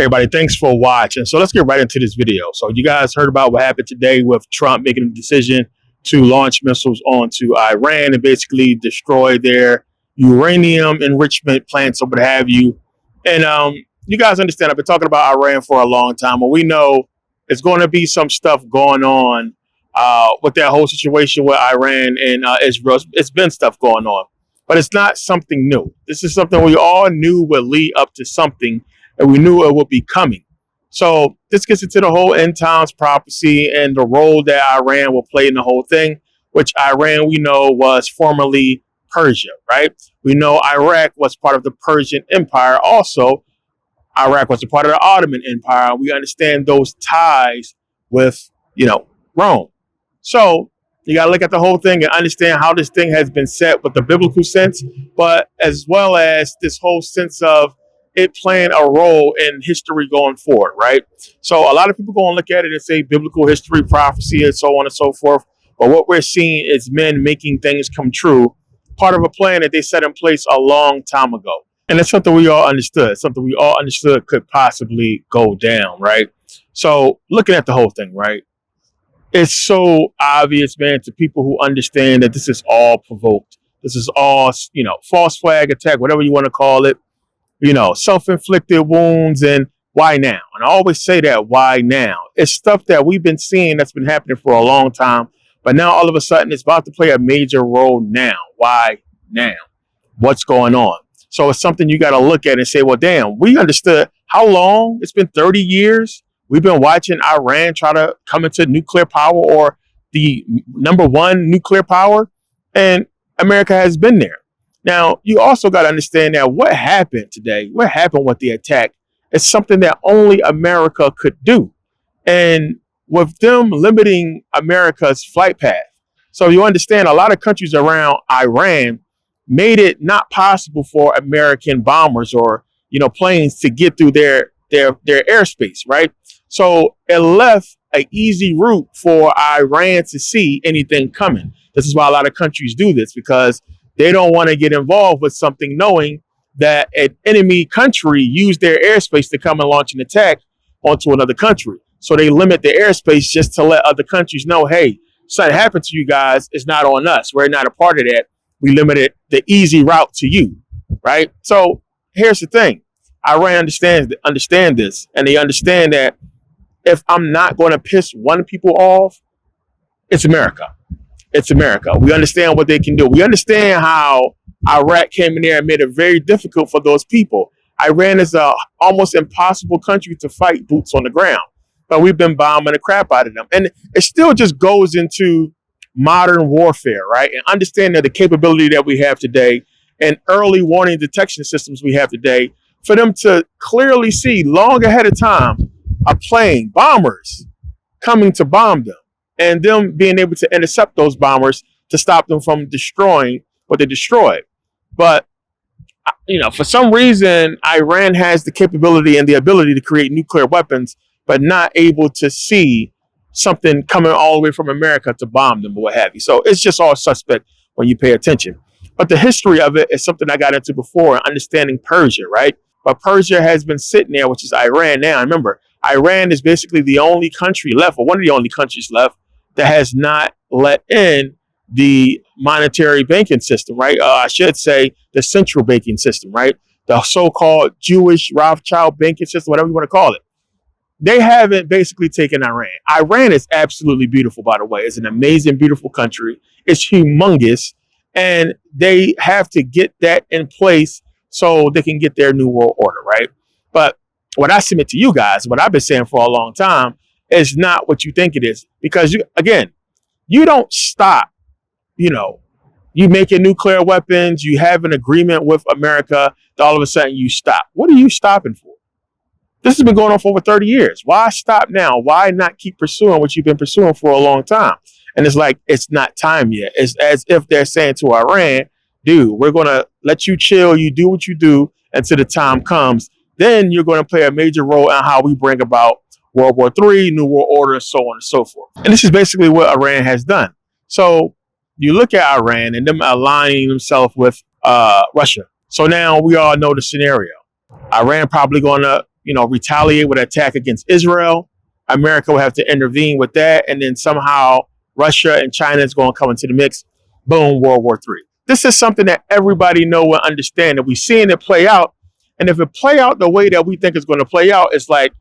everybody, thanks for watching. So let's get right into this video. So you guys heard about what happened today with Trump making a decision to launch missiles onto Iran and basically destroy their uranium enrichment plants or what have you. And you guys understand, I've been talking about Iran for a long time, and we know there's going to be some stuff going on with that whole situation with Iran and Israel. It's been stuff going on, but it's not something new. This is something we all knew would lead up to something, and we knew it would be coming. So this gets into the whole end times prophecy and the role that Iran will play in the whole thing, which Iran, we know, was formerly Persia, right? We know Iraq was part of the Persian Empire. Also, Iraq was a part of the Ottoman Empire. We understand those ties with, Rome. So you got to look at the whole thing and understand how this thing has been set with the biblical sense, but as well as this whole sense of it playing a role in history going forward, right? So a lot of people go and look at it and say biblical history, prophecy, and so on and so forth. But what we're seeing is men making things come true, part of a plan that they set in place a long time ago. And it's something we all understood, could possibly go down, right? So looking at the whole thing, right? It's so obvious, man, to people who understand that this is all provoked. This is all, false flag attack, whatever you want to call it. Self-inflicted wounds, and why now? And I always say that, why now? It's stuff that we've been seeing that's been happening for a long time, but now all of a sudden it's about to play a major role now. Why now? What's going on? So it's something you got to look at and say, well, damn, we understood how long? It's been 30 years. We've been watching Iran try to come into nuclear power, or the number one nuclear power, and America has been there. Now, you also got to understand that what happened today, what happened with the attack, is something that only America could do. And with them limiting America's flight path. So you understand a lot of countries around Iran made it not possible for American bombers or, planes to get through their airspace, right? So it left an easy route for Iran to see anything coming. This is why a lot of countries do this, because they don't want to get involved with something knowing that an enemy country used their airspace to come and launch an attack onto another country. So they limit the airspace just to let other countries know, hey, something happened to you guys. It's not on us. We're not a part of that. We limited the easy route to you, right? So here's the thing. Iran understand this, and they understand that if I'm not going to piss one people off, it's America. It's America. We understand what they can do. We understand how Iraq came in there and made it very difficult for those people. Iran is a almost impossible country to fight boots on the ground, but we've been bombing the crap out of them. And it still just goes into modern warfare, right? And understanding the capability that we have today and early warning detection systems we have today, for them to clearly see long ahead of time a plane, bombers coming to bomb them, and them being able to intercept those bombers to stop them from destroying what they destroyed. But, for some reason, Iran has the capability and the ability to create nuclear weapons, but not able to see something coming all the way from America to bomb them or what have you. So it's just all suspect when you pay attention. But the history of it is something I got into before, understanding Persia, right? But Persia has been sitting there, which is Iran now. Remember, Iran is basically the only country left, or one of the only countries left, that has not let in the monetary banking system, right? I should say the central banking system, right? The so-called Jewish Rothschild banking system, whatever you want to call it. They haven't basically taken Iran. Iran is absolutely beautiful, by the way. It's an amazing, beautiful country. It's humongous. And they have to get that in place so they can get their new world order, right? But what I submit to you guys, what I've been saying for a long time, is not what you think it is. Because, you don't stop, you making nuclear weapons, you have an agreement with America, all of a sudden you stop. What are you stopping for? This has been going on for over 30 years. Why stop now? Why not keep pursuing what you've been pursuing for a long time? And it's like, it's not time yet. It's as if they're saying to Iran, dude, we're going to let you chill, you do what you do until the time comes. Then you're going to play a major role in how we bring about World War III, New World Order, so on and so forth. And this is basically what Iran has done. So you look at Iran and them aligning themselves with Russia. So now we all know the scenario. Iran probably going to, retaliate with an attack against Israel. America will have to intervene with that. And then somehow Russia and China is going to come into the mix. Boom, World War III. This is something that everybody know and understand, that we're seeing it play out. And if it play out the way that we think it's going to play out, it's like,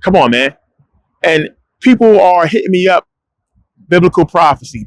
come on, man. And people are hitting me up, biblical prophecy,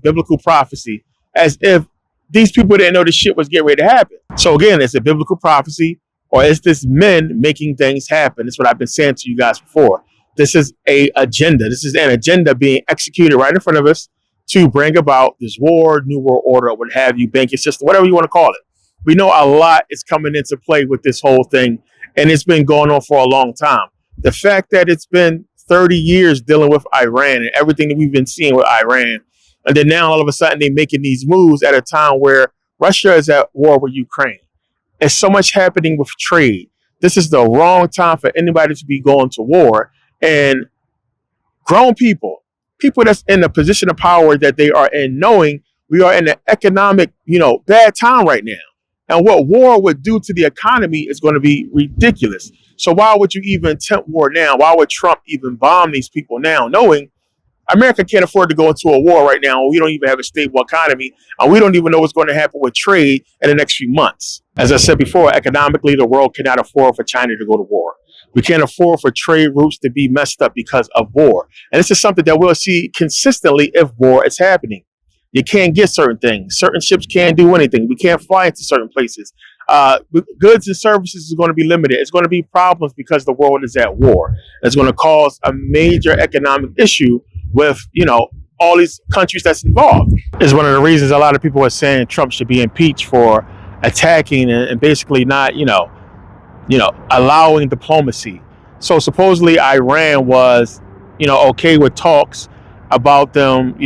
as if these people didn't know this shit was getting ready to happen. So again, is it biblical prophecy, or is this men making things happen? That's what I've been saying to you guys before. This is an agenda. This is an agenda being executed right in front of us to bring about this war, new world order, or what have you, banking system, whatever you want to call it. We know a lot is coming into play with this whole thing, and it's been going on for a long time. The fact that it's been 30 years dealing with Iran and everything that we've been seeing with Iran, and then now all of a sudden they're making these moves at a time where Russia is at war with Ukraine. There's so much happening with trade. This is the wrong time for anybody to be going to war. And grown people that's in the position of power that they are in, knowing we are in an economic, bad time right now. And what war would do to the economy is going to be ridiculous. So why would you even attempt war now? Why would Trump even bomb these people now, knowing America can't afford to go into a war right now? We don't even have a stable economy, and we don't even know what's going to happen with trade in the next few months. As I said before, economically, the world cannot afford for China to go to war. We can't afford for trade routes to be messed up because of war. And this is something that we'll see consistently if war is happening. You can't get certain things. Certain ships can't do anything. We can't fly into certain places. Goods and services is going to be limited. It's going to be problems because the world is at war. It's going to cause a major economic issue with, all these countries that's involved. Is one of the reasons a lot of people are saying Trump should be impeached for attacking and basically not, allowing diplomacy. So supposedly Iran was, okay with talks about them,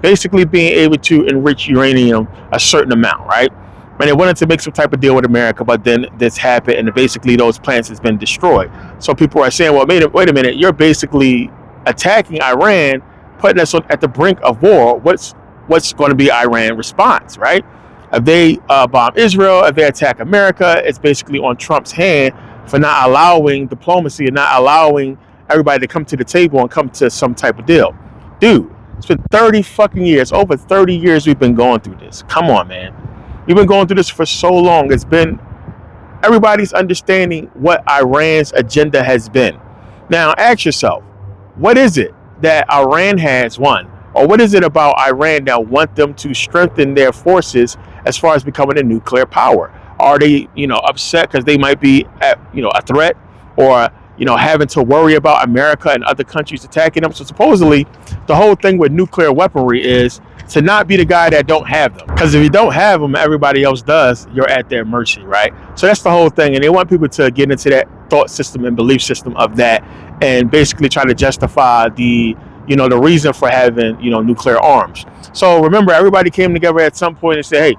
basically being able to enrich uranium a certain amount, right? And they wanted to make some type of deal with America, but then this happened, and basically those plants has been destroyed. So people are saying, well, wait a minute, you're basically attacking Iran, putting us at the brink of war. What's going to be Iran's response, right? If they bomb Israel, if they attack America, it's basically on Trump's hand for not allowing diplomacy and not allowing everybody to come to the table and come to some type of deal. Dude, it's been 30 fucking years, over 30 years we've been going through this. Come on, man. We've been going through this for so long. It's been, everybody's understanding what Iran's agenda has been. Now, ask yourself, what is it that Iran has won? Or what is it about Iran that want them to strengthen their forces as far as becoming a nuclear power? Are they, upset because they might be, a threat, or, having to worry about America and other countries attacking them? So supposedly the whole thing with nuclear weaponry is to not be the guy that don't have them. Because if you don't have them, everybody else does, you're at their mercy, right? So that's the whole thing. And they want people to get into that thought system and belief system of that, and basically try to justify the reason for having, nuclear arms. So remember, everybody came together at some point and said, hey,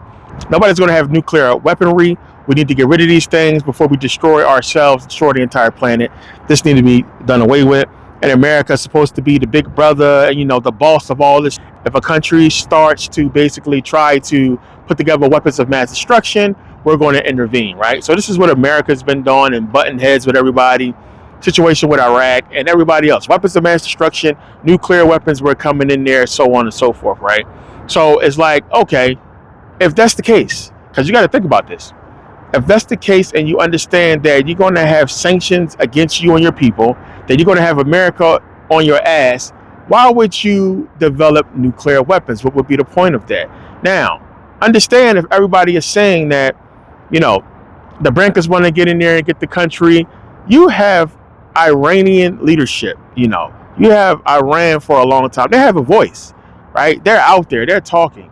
nobody's going to have nuclear weaponry. We need to get rid of these things before we destroy ourselves, destroy the entire planet. This needs to be done away with. And America is supposed to be the big brother and, the boss of all this. If a country starts to basically try to put together weapons of mass destruction, we're going to intervene, right? So this is what America's been doing and butting heads with everybody. Situation with Iraq and everybody else. Weapons of mass destruction, nuclear weapons were coming in there, so on and so forth, right? So it's like, okay, if that's the case, because you got to think about this. If that's the case and you understand that you're going to have sanctions against you and your people, that you're going to have America on your ass, why would you develop nuclear weapons? What would be the point of that? Now, understand if everybody is saying that, the Brankers want to get in there and get the country, you have Iranian leadership, you have Iran for a long time. They have a voice, right? They're out there, they're talking.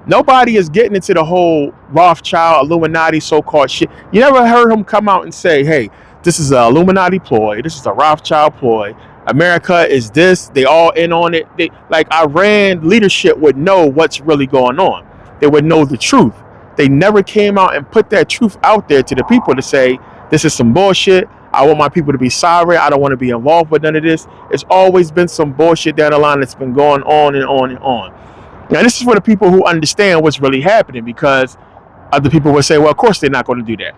Nobody is getting into the whole Rothschild, Illuminati so-called shit. You never heard him come out and say, hey, this is an Illuminati ploy, this is a Rothschild ploy, America is this, they all in on it. Iran leadership would know what's really going on. They would know the truth. They never came out and put that truth out there to the people to say, this is some bullshit. I want my people to be sorry. I don't want to be involved with none of this. It's always been some bullshit down the line that's been going on and on and on. Now, this is for the people who understand what's really happening, because other people will say, well, of course they're not going to do that.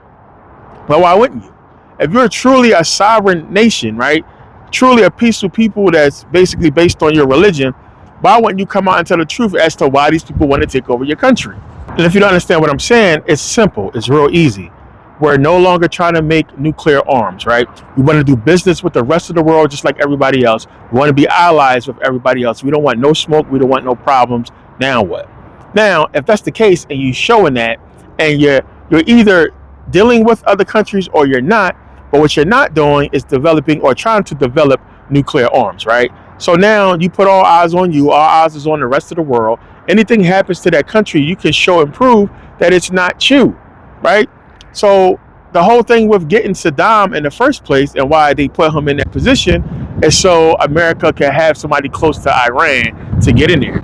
But why wouldn't you? If you're truly a sovereign nation, right, truly a peaceful people that's basically based on your religion, why wouldn't you come out and tell the truth as to why these people want to take over your country? And if you don't understand what I'm saying, it's simple. It's real easy. We're no longer trying to make nuclear arms, right? We want to do business with the rest of the world just like everybody else. We want to be allies with everybody else. We don't want no smoke. We don't want no problems. Now what? Now, if that's the case and you're showing that and you're either dealing with other countries or you're not, but what you're not doing is developing or trying to develop nuclear arms, right? So now you put all eyes on you, all eyes is on the rest of the world. Anything happens to that country, you can show and prove that it's not you, right? So the whole thing with getting Saddam in the first place and why they put him in that position is so America can have somebody close to Iran to get in there.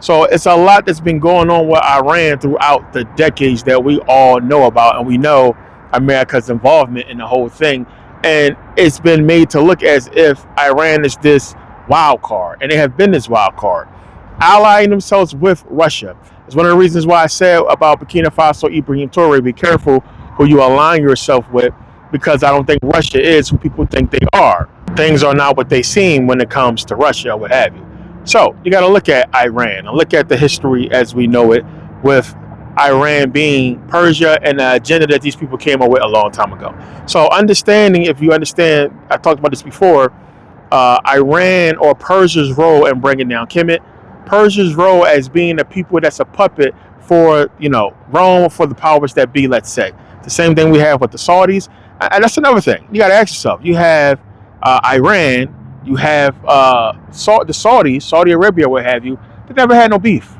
So it's a lot that's been going on with Iran throughout the decades that we all know about, and we know America's involvement in the whole thing. And it's been made to look as if Iran is this wild card, and they have been this wild card, allying themselves with Russia. It's one of the reasons why I said about Burkina Faso, Ibrahim Traoré, be careful who you align yourself with, because I don't think Russia is who people think they are. Things are not what they seem when it comes to Russia or what have you. So you got to look at Iran and look at the history as we know it, with Iran being Persia and the agenda that these people came up with a long time ago. So understanding, if you understand, I talked about this before, Iran or Persia's role in bringing down Kemet, Persia's role as being the people that's a puppet for, Rome, for the powers that be, let's say. The same thing we have with the Saudis. And that's another thing. You got to ask yourself. You have Iran, you have the Saudis, Saudi Arabia, what have you. They never had no beef.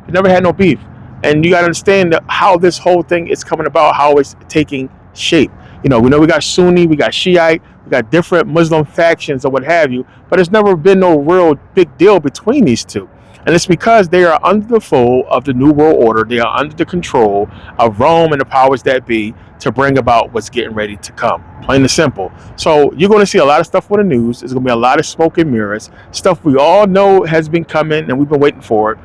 They never had no beef. And you got to understand how this whole thing is coming about, how it's taking shape. We know we got Sunni, we got Shiite, we got different Muslim factions or what have you, but there's never been no real big deal between these two. And it's because they are under the fold of the New World Order. They are under the control of Rome and the powers that be to bring about what's getting ready to come. Plain and simple. So you're going to see a lot of stuff on the news. There's going to be a lot of smoke and mirrors. Stuff we all know has been coming and we've been waiting for it.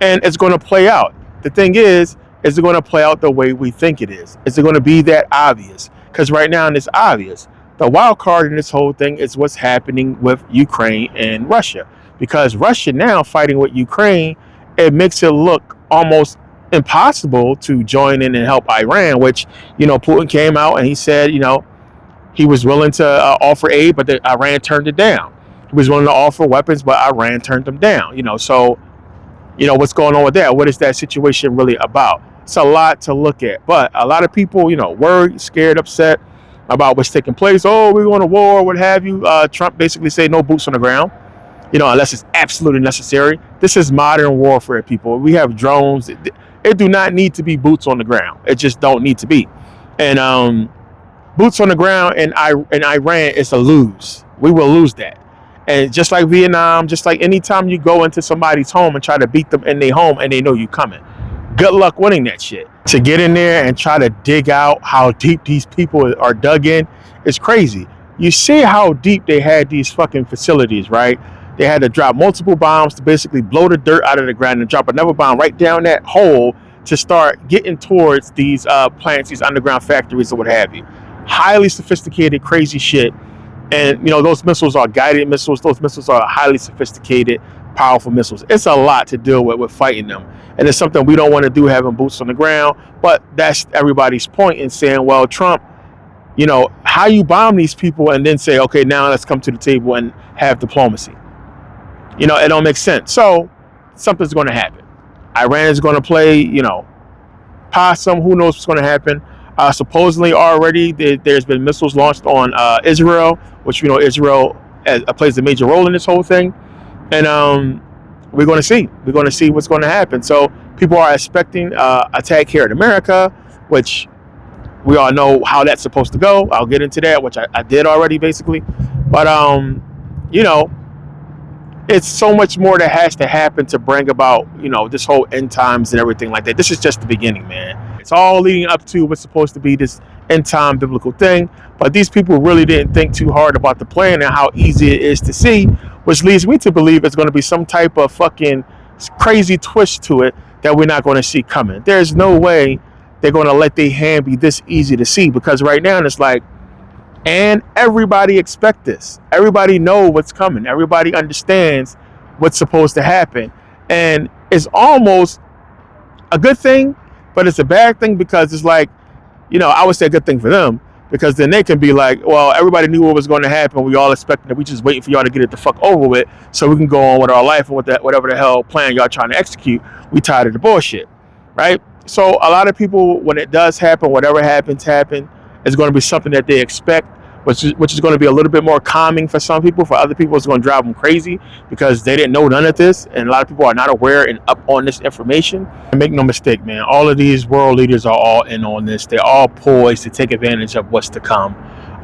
And it's going to play out. The thing is it going to play out the way we think it is? Is it going to be that obvious? Because right now it's obvious. The wild card in this whole thing is what's happening with Ukraine and Russia. Because Russia now fighting with Ukraine, it makes it look almost impossible to join in and help Iran, which, Putin came out and he said, he was willing to offer aid, but Iran turned it down. He was willing to offer weapons, but Iran turned them down, so, what's going on with that? What is that situation really about? It's a lot to look at, but a lot of people, worried, scared, upset about what's taking place. Oh, we're going to war, what have you. Trump basically said no boots on the ground. Unless it's absolutely necessary. This is modern warfare, people. We have drones. It do not need to be boots on the ground. It just don't need to be. And boots on the ground in Iran is a lose. We will lose that. And just like Vietnam, just like anytime you go into somebody's home and try to beat them in their home and they know you coming, good luck winning that shit. To get in there and try to dig out how deep these people are dug in is crazy. You see how deep they had these fucking facilities, right? They had to drop multiple bombs to basically blow the dirt out of the ground and drop another bomb right down that hole to start getting towards these plants, these underground factories or what have you. Highly sophisticated, crazy shit. And, those missiles are guided missiles. Those missiles are highly sophisticated, powerful missiles. It's a lot to deal with fighting them. And it's something we don't want to do, having boots on the ground. But that's everybody's point in saying, well, Trump, how you bomb these people and then say, okay, now let's come to the table and have diplomacy. It don't make sense. So something's going to happen. Iran is going to play, possum. Who knows what's going to happen? Supposedly already there's been missiles launched on Israel, which Israel plays a major role in this whole thing. And we're going to see. We're going to see what's going to happen. So people are expecting attack here in America, which we all know how that's supposed to go. I'll get into that, which I did already basically. But, it's so much more that has to happen to bring about, this whole end times and everything like that. This is just the beginning, man. It's all leading up to what's supposed to be this end time biblical thing. But these people really didn't think too hard about the plan and how easy it is to see, which leads me to believe it's going to be some type of fucking crazy twist to it that we're not going to see coming. There's no way they're going to let their hand be this easy to see, because right now it's like, And everybody expect this. Everybody know what's coming. Everybody understands what's supposed to happen. And it's almost a good thing, but it's a bad thing because it's like, I would say a good thing for them because then they can be like, well, everybody knew what was going to happen. We all expected it. We just waiting for y'all to get it the fuck over with so we can go on with our life and with that, whatever the hell plan y'all trying to execute. We tired of the bullshit, right? So a lot of people, when it does happen, whatever happens, it's going to be something that they expect, which is going to be a little bit more calming for some people. For other people, it's going to drive them crazy because they didn't know none of this, and a lot of people are not aware and up on this information. And make no mistake, man, all of these world leaders are all in on this. They're all poised to take advantage of what's to come.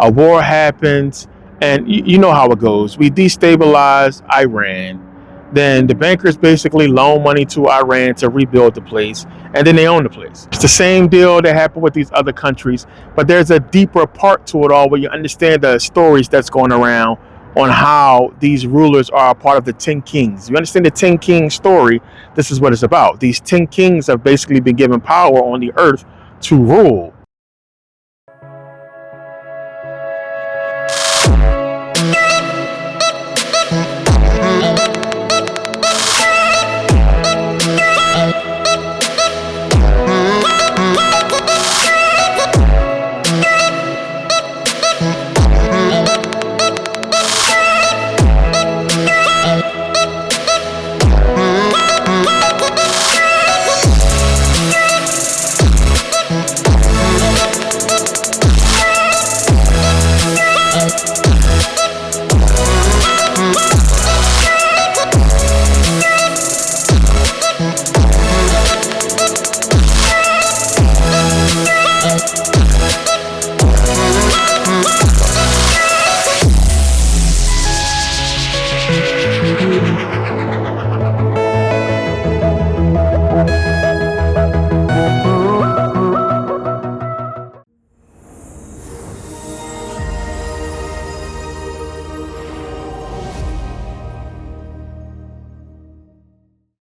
A war happens, and you know how it goes. We destabilize Iran. Then the bankers basically loan money to Iran to rebuild the place, and then they own the place. It's the same deal that happened with these other countries, but there's a deeper part to it all where you understand the stories that's going around on how these rulers are a part of the 10 kings. You understand the 10 kings story? This is what it's about. These 10 kings have basically been given power on the earth to rule.